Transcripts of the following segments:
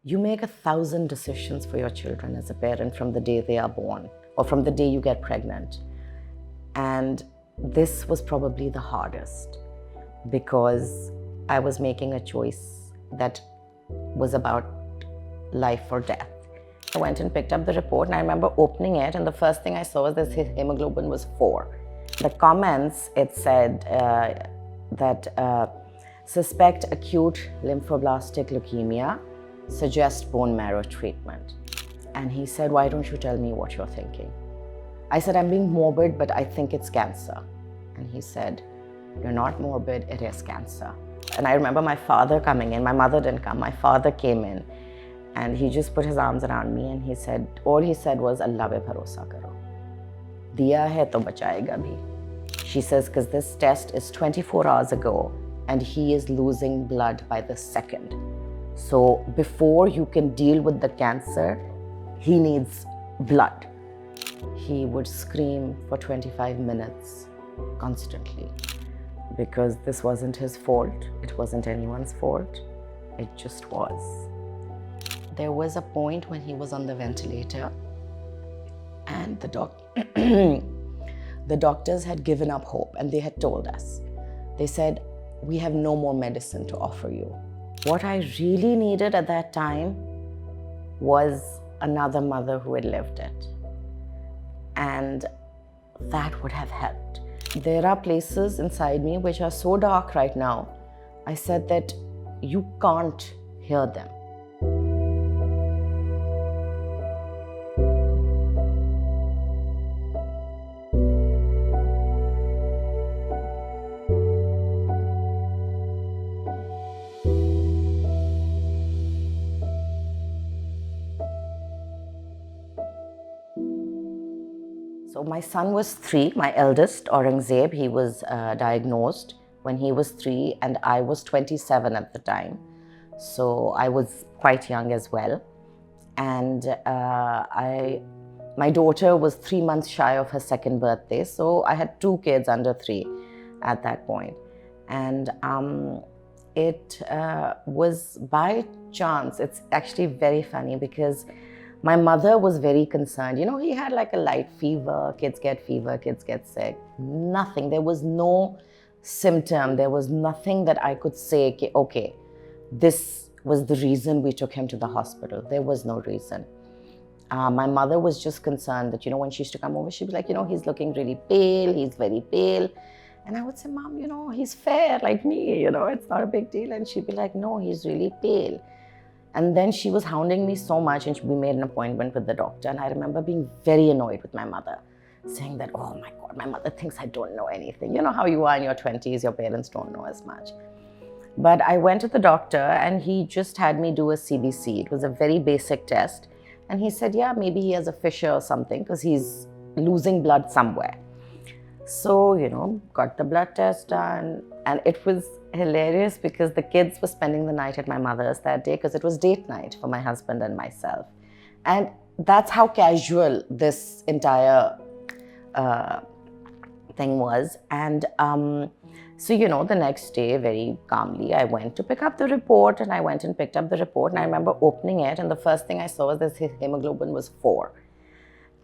You make 1,000 decisions for your children as a parent from the day they are born or from the day you get pregnant. And this was probably the hardest because I was making a choice that was about life or death. I went and picked up the report, and I remember opening it, and the first thing I saw was that his hemoglobin was 4. The comments, it said that suspect acute lymphoblastic leukemia, suggest bone marrow treatment. And he said, why don't you tell me what you're thinking? I said, I'm being morbid, but I think it's cancer. And he said, you're not morbid, it is cancer. And I remember my father coming in. My mother didn't come. My father came in, and he just put his arms around me, and he said, all he said was, Allah pe bharosa karo. Diya hai to bachayega bhi. She says, because this test is 24 hours ago, and he is losing blood by the second. So before you can deal with the cancer, he needs blood. He would scream for 25 minutes constantly because this wasn't his fault. It wasn't anyone's fault. It just was. There was a point when he was on the ventilator, and the doctors had given up hope, and they had told us. They said, we have no more medicine to offer you. What I really needed at that time was another mother who had lived it. And that would have helped. There are places inside me which are so dark right now. I said that you can't hear them. So my son was 3, my eldest, Aurangzeb, he was diagnosed when he was 3, and I was 27 at the time. So I was quite young as well. And my daughter was 3 months shy of her 2nd birthday. So I had 2 kids under 3 at that point. And it was by chance. It's actually very funny because my mother was very concerned. You know, he had like a light fever, kids get sick, nothing. There was no symptom. There was nothing that I could say, okay, this was the reason we took him to the hospital. There was no reason. My mother was just concerned that, you know, when she used to come over, she'd be like, you know, he's looking really pale, he's very pale. And I would say, Mom, you know, he's fair like me, you know, it's not a big deal. And she'd be like, no, he's really pale. And then she was hounding me so much, and we made an appointment with the doctor. And I remember being very annoyed with my mother, saying that, oh my God, my mother thinks I don't know anything. You know how you are in your 20s, your parents don't know as much. But I went to the doctor, and he just had me do a CBC. It was a very basic test. And he said, yeah, maybe he has a fissure or something because he's losing blood somewhere. So, you know, got the blood test done. And it was hilarious because the kids were spending the night at my mother's that day because it was date night for my husband and myself. And that's how casual this entire thing was. And so, you know, the next day, very calmly, I went to pick up the report, and I went and picked up the report. And I remember opening it, and the first thing I saw was that his hemoglobin was 4.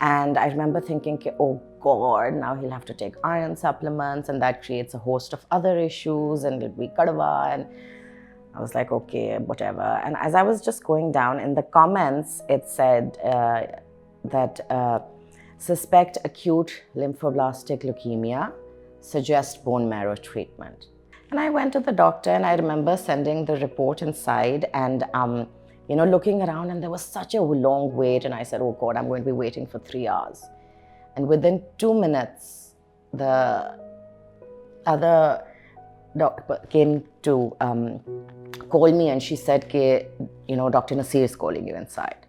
And I remember thinking, oh God, now he'll have to take iron supplements, and that creates a host of other issues, and it'll be kadwa. And I was like, okay, whatever. And as I was just going down in the comments, it said that suspect acute lymphoblastic leukemia, suggest bone marrow treatment. And I went to the doctor, and I remember sending the report inside, and you know, looking around, and there was such a long wait, and I said, oh God, I'm going to be waiting for 3 hours. And within 2 minutes, the other doctor came to call me, and she said, you know, Dr. Nasir is calling you inside.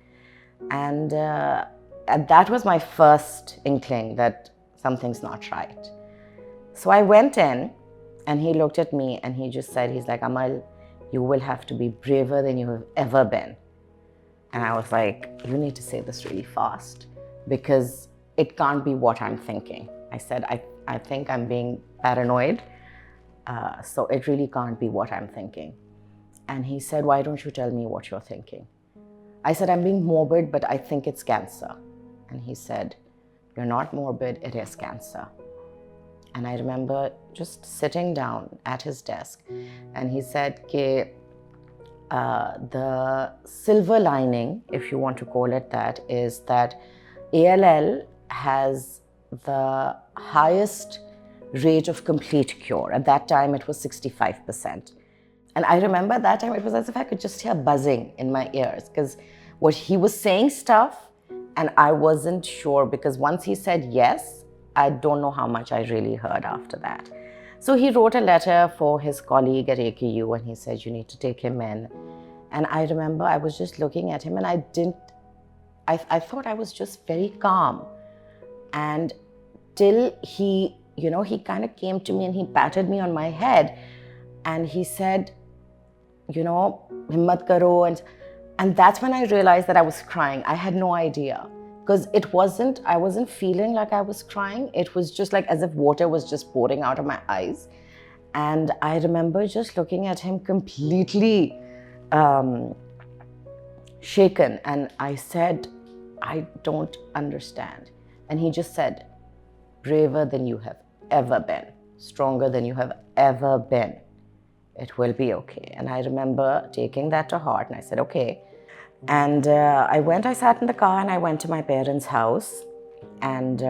And that was my first inkling that something's not right. So I went in, and he looked at me, and he just said, he's like, Amal, you will have to be braver than you have ever been. And I was like, you need to say this really fast because it can't be what I'm thinking. I said, I think I'm being paranoid. So it really can't be what I'm thinking. And he said, why don't you tell me what you're thinking? I said, I'm being morbid, but I think it's cancer. And he said, you're not morbid, it is cancer. And I remember just sitting down at his desk, and he said, the silver lining, if you want to call it that, is that ALL has the highest rate of complete cure. At that time, it was 65%. And I remember that time it was as if I could just hear buzzing in my ears, because what he was saying stuff, and I wasn't sure, because once he said yes, I don't know how much I really heard after that. So he wrote a letter for his colleague at AKU, and he said, you need to take him in. And I remember I was just looking at him, and I thought I was just very calm. And till he, he kind of came to me and he patted me on my head, and he said, himmat karo. And that's when I realized that I was crying. I had no idea, because I wasn't feeling like I was crying. It was just like as if water was just pouring out of my eyes. And I remember just looking at him completely shaken. And I said, I don't understand. And he just said, braver than you have ever been, stronger than you have ever been. It will be okay. And I remember taking that to heart, and I said, okay. And I sat in the car, and I went to my parents' house. And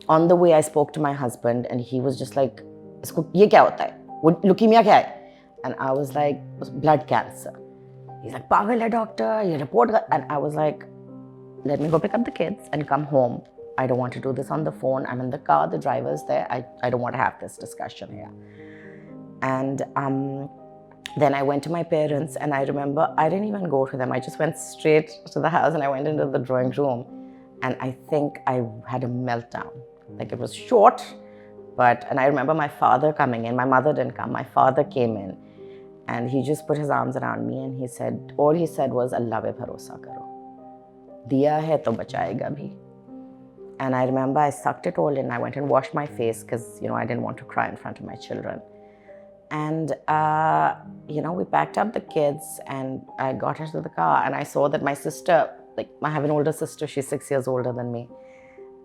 on the way, I spoke to my husband, and he was just like, ye kya hota hai? Leukemia kya hai? And I was like, blood cancer. He's like, pagal hai doctor, ye report. And I was like, let me go pick up the kids and come home. I don't want to do this on the phone. I'm in the car, the driver's there. I don't want to have this discussion here. And then I went to my parents, and I remember I didn't even go to them. I just went straight to the house, and I went into the drawing room, and I think I had a meltdown. Like, it was short, and I remember my father coming in. My mother didn't come. My father came in, and he just put his arms around me, and all he said was, Allah pe bharosa karo. Diya hai to bachayega bhi. And I remember I sucked it all in. I went and washed my face, because, I didn't want to cry in front of my children. And, we packed up the kids, and I got into the car, and I saw that my sister, I have an older sister, she's 6 years older than me.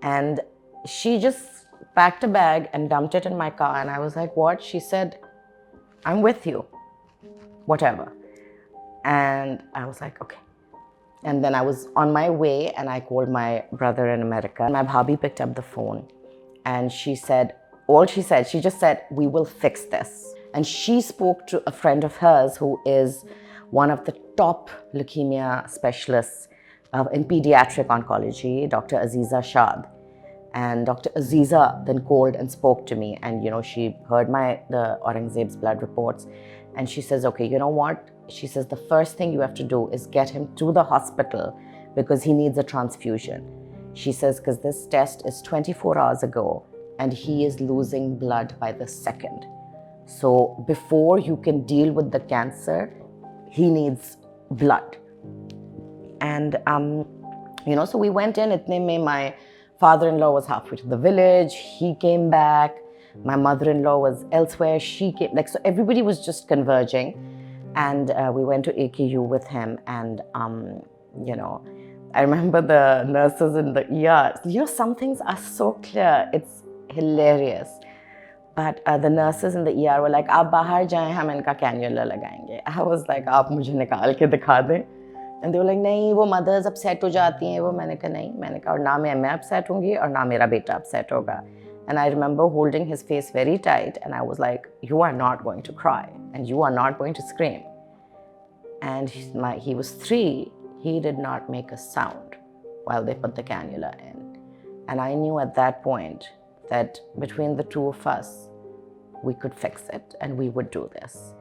And she just packed a bag and dumped it in my car. And I was like, what? She said, I'm with you, whatever. And I was like, okay. And then I was on my way, and I called my brother in America. My bhabhi picked up the phone, and she just said, we will fix this. And she spoke to a friend of hers who is one of the top leukemia specialists in pediatric oncology, Dr. Aziza Shad. And Dr. Aziza then called and spoke to me, and she heard the Aurangzeb's blood reports, and she says, okay, you know what? She says, the first thing you have to do is get him to the hospital, because he needs a transfusion. She says, because this test is 24 hours ago, and he is losing blood by the second. So before you can deal with the cancer, he needs blood. And, so we went in. Itne mein, my father-in-law was halfway to the village. He came back. My mother-in-law was elsewhere. She came, so everybody was just converging. And we went to AKU with him. And, I remember the nurses in the ER. Some things are so clear. It's hilarious. But the nurses in the ER were like, "Aap bahar jaye, hum inka cannula lagayenge." I was like, "Aap mujhe nikal ke dikha dein." And they were like, "Nahi, wo mothers upset ho jati hain." Maine kaha nahi. Maine kaha, "Aur na main upset hongi, aur na mera beta upset hoga." And I remember holding his face very tight, and I was like, "You are not going to cry, and you are not going to scream." And he was 3. He did not make a sound while they put the cannula in. And I knew at that point that between the two of us, we could fix it, and we would do this.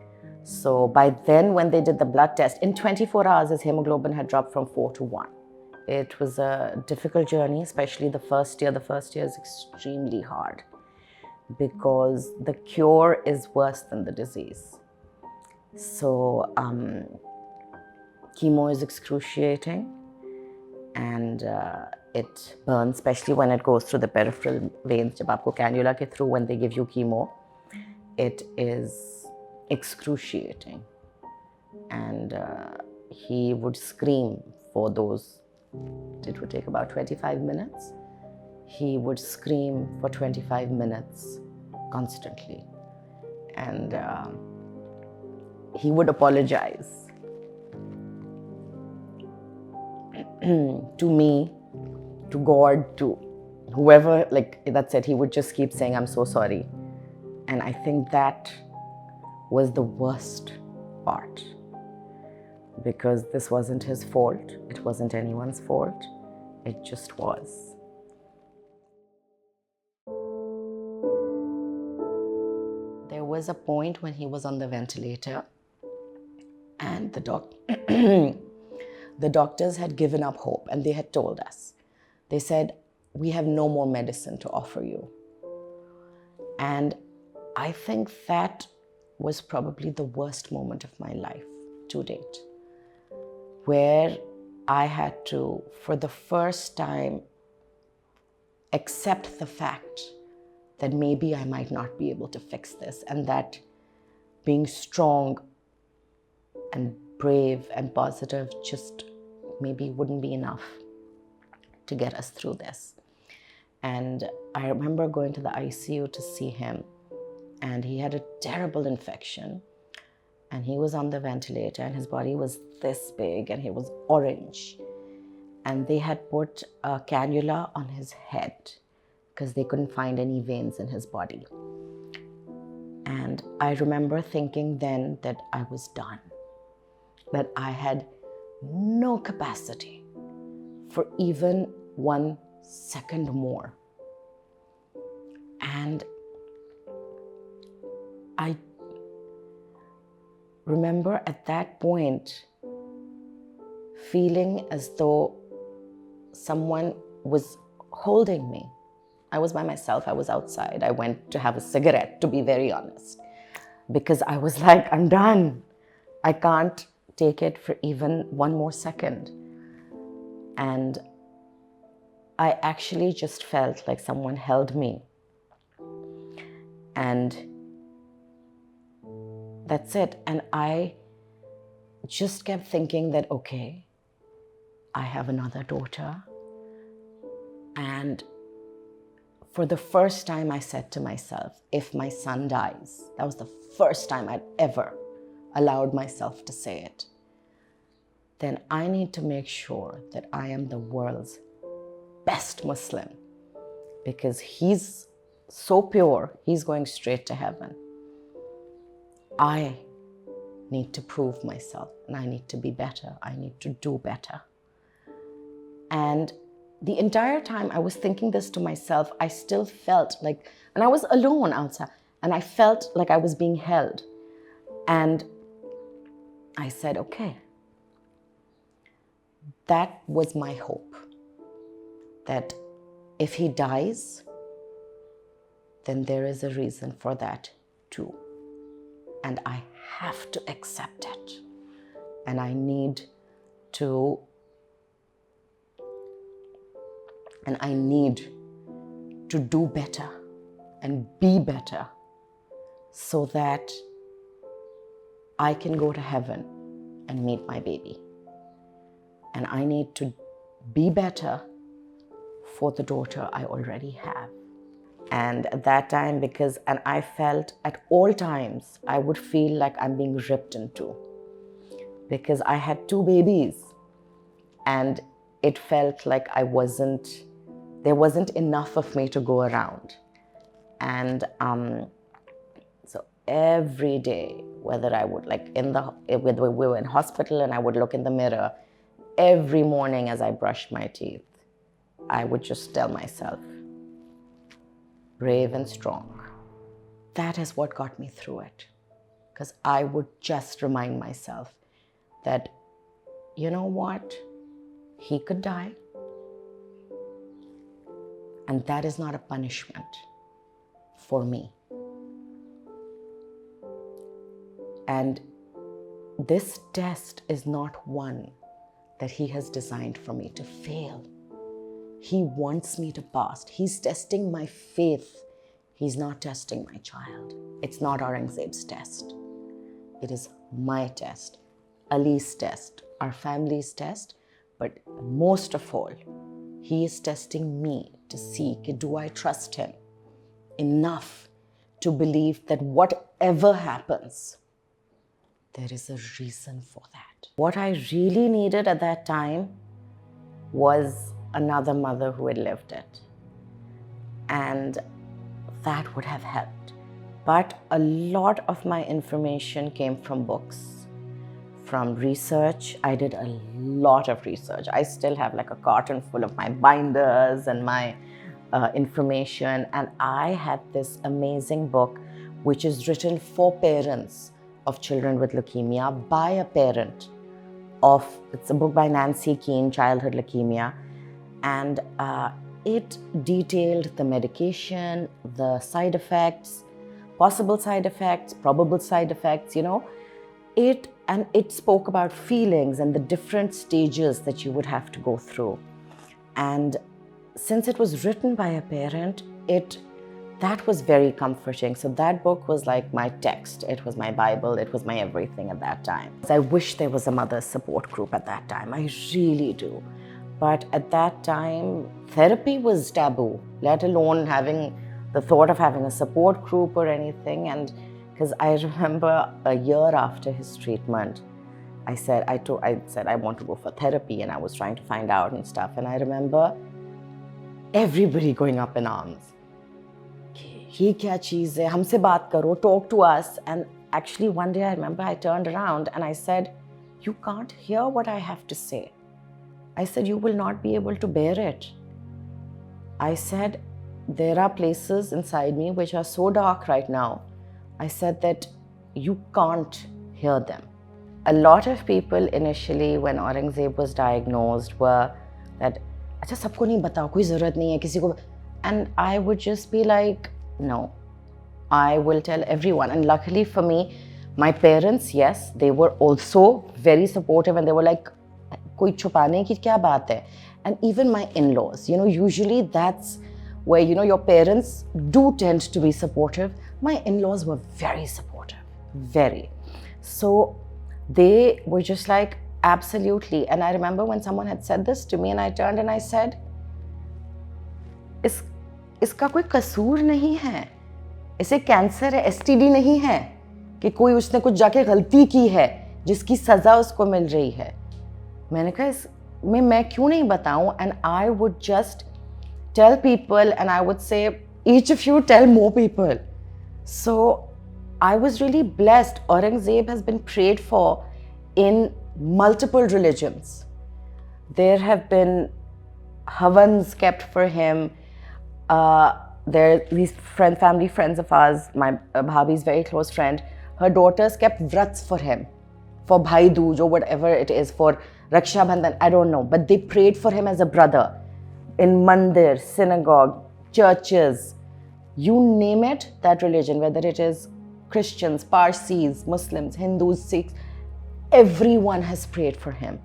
So by then, when they did the blood test, in 24 hours, his hemoglobin had dropped from 4 to 1. It was a difficult journey, especially the first year. The first year is extremely hard because the cure is worse than the disease. So chemo is excruciating, and it burns, especially when it goes through the peripheral veins. Jab aapko cannula ke through, when they give you chemo, it is excruciating. And he would scream for those, it would take about 25 minutes. He would scream for 25 minutes constantly. And he would apologize to me, to God, to whoever, like that's it. He would just keep saying, I'm so sorry. And I think that was the worst part, because this wasn't his fault. It wasn't anyone's fault. It just was. There was a point when he was on the ventilator and the doctors had given up hope, and they had told us, they said, we have no more medicine to offer you. And I think that was probably the worst moment of my life to date, where I had to, for the first time, accept the fact that maybe I might not be able to fix this, and that being strong and brave and positive just maybe wouldn't be enough to get us through this. And I remember going to the ICU to see him, and he had a terrible infection, and he was on the ventilator, and his body was this big, and he was orange. And they had put a cannula on his head because they couldn't find any veins in his body. And I remember thinking then that I was done, that I had no capacity for even 1 second more. And I remember at that point feeling as though someone was holding me. I was by myself, I was outside. I went to have a cigarette, to be very honest, because I was like, I'm done. I can't take it for even 1 more second. And I actually just felt like someone held me. And that's it. And I just kept thinking that, okay, I have another daughter. And for the first time, I said to myself, if my son dies, that was the first time I'd ever allowed myself to say it, then I need to make sure that I am the world's best Muslim, because he's so pure, he's going straight to heaven. I need to prove myself, and I need to be better. I need to do better. And the entire time I was thinking this to myself, I still felt like, and I was alone outside, and I felt like I was being held. And I said, okay, that was my hope, that if he dies, then there is a reason for that too. And I have to accept it. And I need to do better and be better so that I can go to heaven and meet my baby. And I need to be better for the daughter I already have. And at that time, and I felt at all times, I would feel like I'm being ripped in two, because I had 2 babies, and it felt like there wasn't enough of me to go around. And so every day, whether I would whether we were in hospital and I would look in the mirror, every morning as I brushed my teeth, I would just tell myself, brave and strong. That is what got me through it. Because I would just remind myself that, you know what? He could die. And that is not a punishment for me. And this test is not one that he has designed for me to fail. He wants me to pass. He's testing my faith. He's not testing my child. It's not Aurangzeb's test. It is my test, Ali's test, our family's test, but most of all, he is testing me to see, do I trust him enough to believe that whatever happens, there is a reason for that. What I really needed at that time was another mother who had lived it. And that would have helped. But a lot of my information came from books, from research. I did a lot of research. I still have like a carton full of my binders and my information. And I had this amazing book, which is written for parents of children with leukemia by a parent of, it's a book by Nancy Keene, Childhood Leukemia. And it detailed the medication, the side effects, possible side effects, probable side effects, It spoke about feelings and the different stages that you would have to go through. And since it was written by a parent, that was very comforting. So that book was like my text. It was my Bible. It was my everything at that time. I wish there was a mother's support group at that time. I really do. But at that time, therapy was taboo, let alone having the thought of having a support group or anything. And because I remember a year after his treatment, I said I want to go for therapy, and I was trying to find out and stuff. And I remember everybody going up in arms. ये क्या चीज़ है, हमसे बात करो, talk to us. And actually one day I remember I turned around and I said, you can't hear what I have to say. I said, you will not be able to bear it. I said, there are places inside me which are so dark right now. I said that you can't hear them. A lot of people initially, when Aurangzeb was diagnosed, were that, अच्छा सबको नहीं बताओ, कोई ज़रूरत नहीं है किसी को. And I would just be like, no, I will tell everyone. And luckily for me, my parents, yes, they were also very supportive, and they were like, कोई छुपाने की क्या बात है? And even my in-laws, usually that's where, your parents do tend to be supportive. My in-laws were very supportive, very. So they were just like, absolutely. And I remember when someone had said this to me, and I turned and I said, इसका कोई कसूर नहीं है, इसे cancer है, STD नहीं है कि कोई उसने कुछ जाके गलती की है जिसकी सजा उसको मिल रही है. मैंने कहा मैं क्यों नहीं बताऊं. And I would just tell people, and I would say, each of you tell more people. So I was really blessed. Aurangzeb has been prayed for in multiple religions. There have been havans kept for him. There are these family friends of ours, my Bhabhi's very close friend, her daughters kept vrats for him, for Bhai Dooj or whatever it is, for Raksha Bandhan, I don't know. But they prayed for him as a brother in mandir, synagogue, churches, you name it, that religion, whether it is Christians, Parsis, Muslims, Hindus, Sikhs, everyone has prayed for him.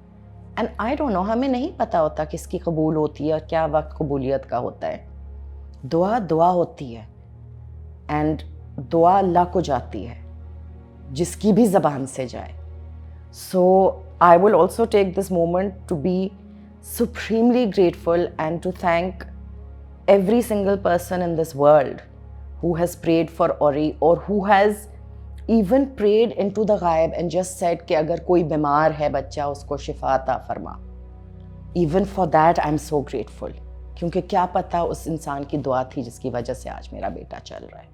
And I don't know, हमें नहीं पता होता किसकी कबूल होती है, क्या वक्त कबूलियत का होता है. दुआ दुआ होती है, and दुआ अल्लाह को जाती है, जिसकी भी ज़बान से जाए. So I will also take this moment to be supremely grateful and to thank every single person in this world who has prayed for Ori, or who has even prayed into the ghaib and just said कि अगर कोई बीमार है बच्चा, उसको शिफा अता फरमा. Even for that I'm so grateful, क्योंकि क्या पता उस इंसान की दुआ थी जिसकी वजह से आज मेरा बेटा चल रहा है.